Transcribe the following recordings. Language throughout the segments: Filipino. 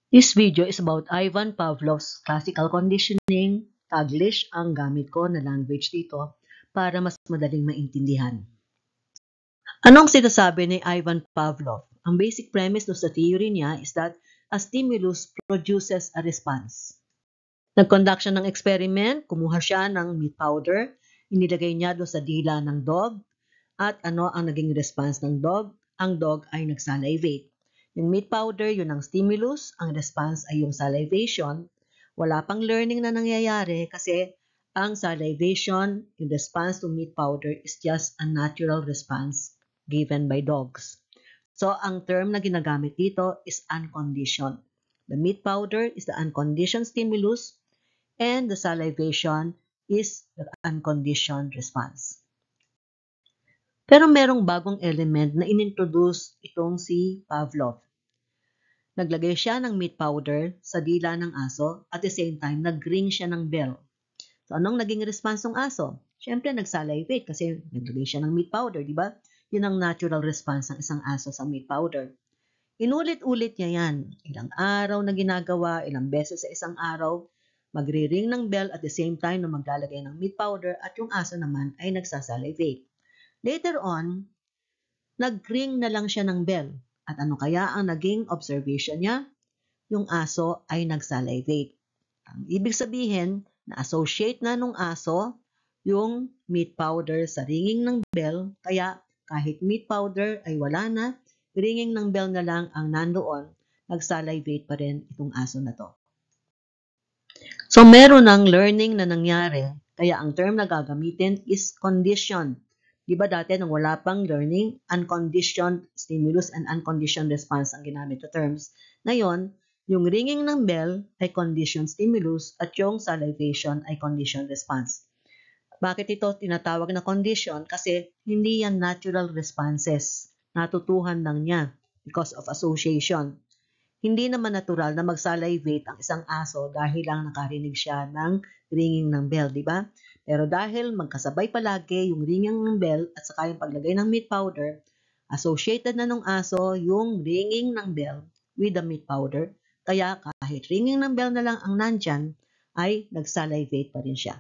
This video is about Ivan Pavlov's classical conditioning. Taglish ang gamit ko na language dito para mas madaling maintindihan. Anong sinasabi ni Ivan Pavlov? Ang basic premise sa theory niya is that a stimulus produces a response. Nag-conduct siya ng experiment, kumuha siya ng meat powder, inilagay niya doon sa dila ng dog, at ano ang naging response ng dog? Ang dog ay nagsalivate. Yung meat powder, yun ang stimulus, ang response ay yung salivation. Wala pang learning na nangyayari kasi ang salivation, yung response to meat powder is just a natural response given by dogs. So, ang term na ginagamit dito is unconditioned. The meat powder is the unconditioned stimulus and the salivation is the unconditioned response. Pero merong bagong element na inintroduce itong si Pavlov. Naglagay siya ng meat powder sa dila ng aso at the same time nag-ring siya ng bell. So anong naging response ng aso? Siyempre nagsalivate kasi naglagay siya ng meat powder, di ba? Yun ang natural response ng isang aso sa meat powder. Inulit-ulit niya yan. Ilang araw na ginagawa, ilang beses sa isang araw, magre-ring ng bell at the same time na maglalagay ng meat powder at yung aso naman ay nagsasalivate. Later on, nag-ring na lang siya ng bell. At ano kaya ang naging observation niya? Yung aso ay nagsalivate. Ang ibig sabihin, na-associate na nung aso yung meat powder sa ringing ng bell, kaya kahit meat powder ay wala na, ringing ng bell na lang ang nandoon, nagsalivate pa rin itong aso na to. So meron ng learning na nangyari, kaya ang term na gagamitin is conditioned. Di ba dati nung wala pang learning, unconditioned stimulus and unconditioned response ang ginamit na terms. Ngayon, yung ringing ng bell ay conditioned stimulus at yung salivation ay conditioned response. Bakit ito tinatawag na condition? Kasi hindi yan natural responses. Natutuhan lang niya because of association. Hindi naman natural na mag-salivate ang isang aso dahil lang nakarinig siya ng ringing ng bell, di ba? Pero dahil magkasabay palagi yung ringing ng bell at saka yung paglagay ng meat powder, associated na ng aso yung ringing ng bell with the meat powder. Kaya kahit ringing ng bell na lang ang nandyan, ay nag-salivate pa rin siya.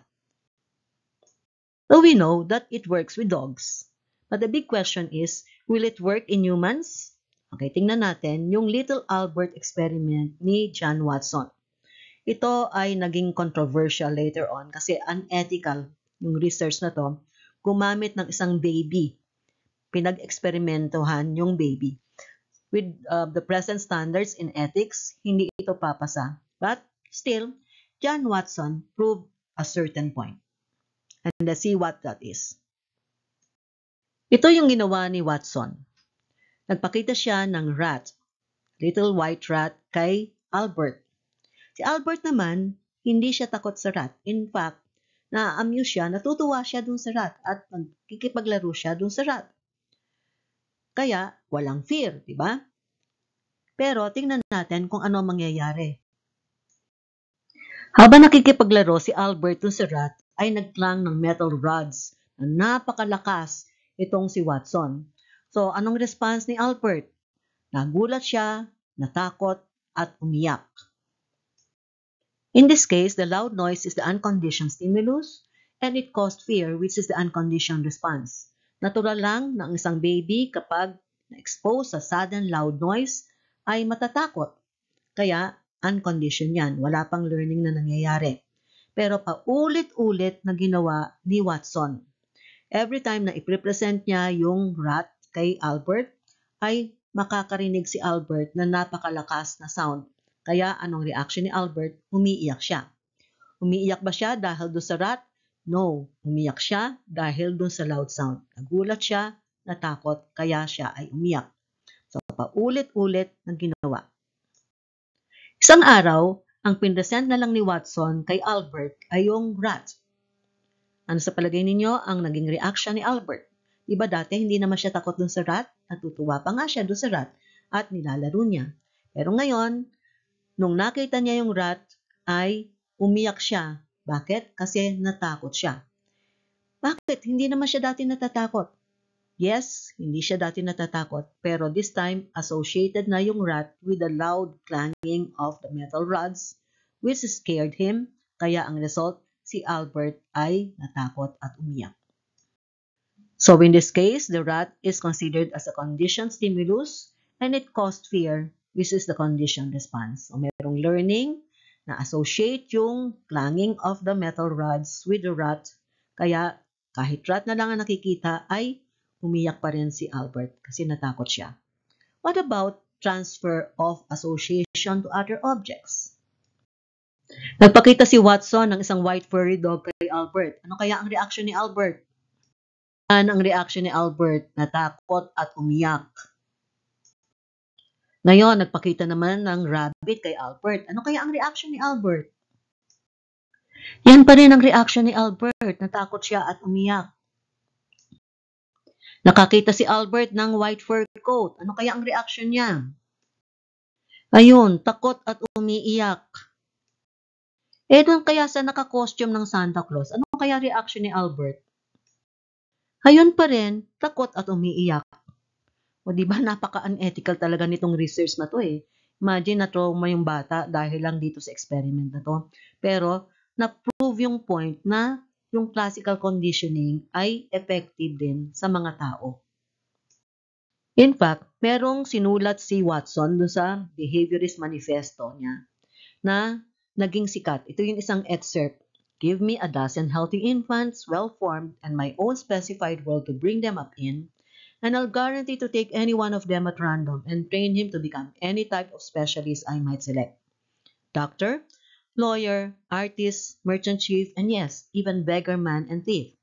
So we know that it works with dogs. But the big question is, will it work in humans? Okay, tingnan natin yung Little Albert experiment ni John Watson. Ito ay naging controversial later on kasi unethical yung research na to. Gumamit ng isang baby. Pinag-eksperimentohan yung baby. With the present standards in ethics, hindi ito papasa. But still, John Watson proved a certain point. And let's see what that is. Ito yung ginawa ni Watson. Nagpakita siya ng rat, little white rat, kay Albert. Si Albert naman, hindi siya takot sa rat. In fact, na-amuse siya, natutuwa siya dun sa rat at nagkikipaglaro siya dun sa rat. Kaya, walang fear, di ba? Pero tingnan natin kung ano mangyayari. Habang nakikipaglaro si Albert dun sa rat, ay nagklang ng metal rods na napakalakas itong si Watson. So, anong response ni Albert? Nagulat siya, natakot, at umiyak. In this case, the loud noise is the unconditioned stimulus and it caused fear, which is the unconditioned response. Natural lang na ang isang baby kapag na-expose sa sudden loud noise ay matatakot. Kaya unconditioned yan. Wala pang learning na nangyayari. Pero paulit-ulit na ginawa ni Watson. Every time na i-present niya yung rat kay Albert, ay makakarinig si Albert na napakalakas na sound. Kaya anong reaction ni Albert? Umiiyak siya. Umiiyak ba siya dahil doon sa rat? No. Umiiyak siya dahil doon sa loud sound. Nagulat siya, natakot, kaya siya ay umiyak. So, paulit-ulit na ginawa. Isang araw, ang pinresent na lang ni Watson kay Albert ay yung rat. Ano sa palagay ninyo ang naging reaction ni Albert? Diba dati hindi naman siya takot dun sa rat? Natutuwa pa nga siya dun sa rat at nilalaro niya. Pero ngayon, nung nakita niya yung rat, ay umiyak siya. Bakit? Kasi natakot siya. Bakit? Hindi naman siya dati natatakot. Yes, hindi siya dati natatakot, pero this time associated na yung rat with the loud clanging of the metal rods, which scared him, kaya ang result, si Albert ay natakot at umiyak. So in this case, the rat is considered as a conditioned stimulus and it caused fear, which is the conditioned response. So merong learning na associate yung clanging of the metal rods with the rat, kaya kahit rat na lang ang nakikita ay umiyak pa rin si Albert kasi natakot siya. What about transfer of association to other objects? Nagpakita si Watson ng isang white furry dog kay Albert. Ano kaya ang reaction ni Albert? Ang reaction ni Albert, natakot at umiyak. Ngayon, nagpakita naman ng rabbit kay Albert. Ano kaya ang reaction ni Albert? Yan pa rin ang reaction ni Albert, natakot siya at umiyak. Nakakita si Albert ng white fur coat. Ano kaya ang reaction niya? Ayun, takot at umiiyak. Doon kaya sa naka-costume ng Santa Claus, ano kaya reaction ni Albert? Ayun pa rin, takot at umiiyak. O di ba napaka-unethical talaga nitong research na to eh. Imagine na trauma yung bata dahil lang dito sa experiment na to. Pero na-prove yung point na yung classical conditioning ay effective din sa mga tao. In fact, merong sinulat si Watson doon sa Behaviorist Manifesto niya na naging sikat. Ito yung isang excerpt. Give me a dozen healthy infants, well-formed, and my own specified world to bring them up in, and I'll guarantee to take any one of them at random and train him to become any type of specialist I might select. Doctor, lawyer, artist, merchant chief, and yes, even beggar man and thief,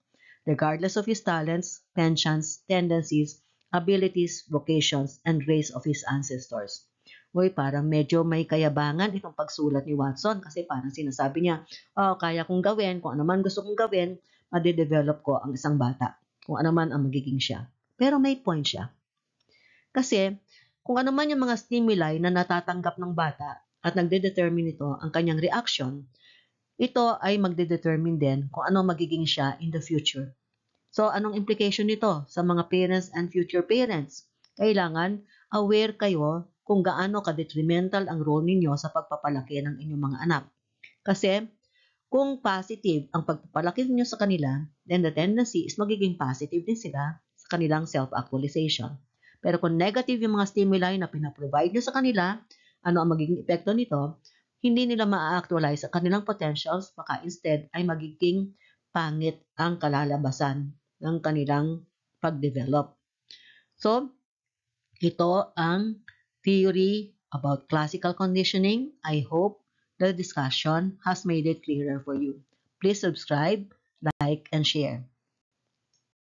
regardless of his talents, penchants, tendencies, abilities, vocations, and race of his ancestors. Uy, parang medyo may kayabangan itong pagsulat ni Watson kasi parang sinasabi niya, kaya kong gawin, kung ano man gusto kong gawin, madidevelop ko ang isang bata, kung ano man ang magiging siya. Pero may point siya. Kasi, kung ano man yung mga stimuli na natatanggap ng bata at nagde-determine ito ang kanyang reaction, ito ay magde-determine din kung ano magiging siya in the future. So, anong implication nito sa mga parents and future parents? Kailangan aware kayo kung gaano ka-detrimental ang role ninyo sa pagpapalaki ng inyong mga anak. Kasi, kung positive ang pagpapalaki niyo sa kanila, then the tendency is magiging positive din sila sa kanilang self-actualization. Pero kung negative yung mga stimuli na pinaprovide nyo sa kanila, ano ang magiging epekto nito? Hindi nila ma-actualize ang kanilang potentials, baka instead ay magiging pangit ang kalalabasan ng kanilang pag-develop. So, ito ang theory about classical conditioning. I hope the discussion has made it clearer for you. Please subscribe, like, and share.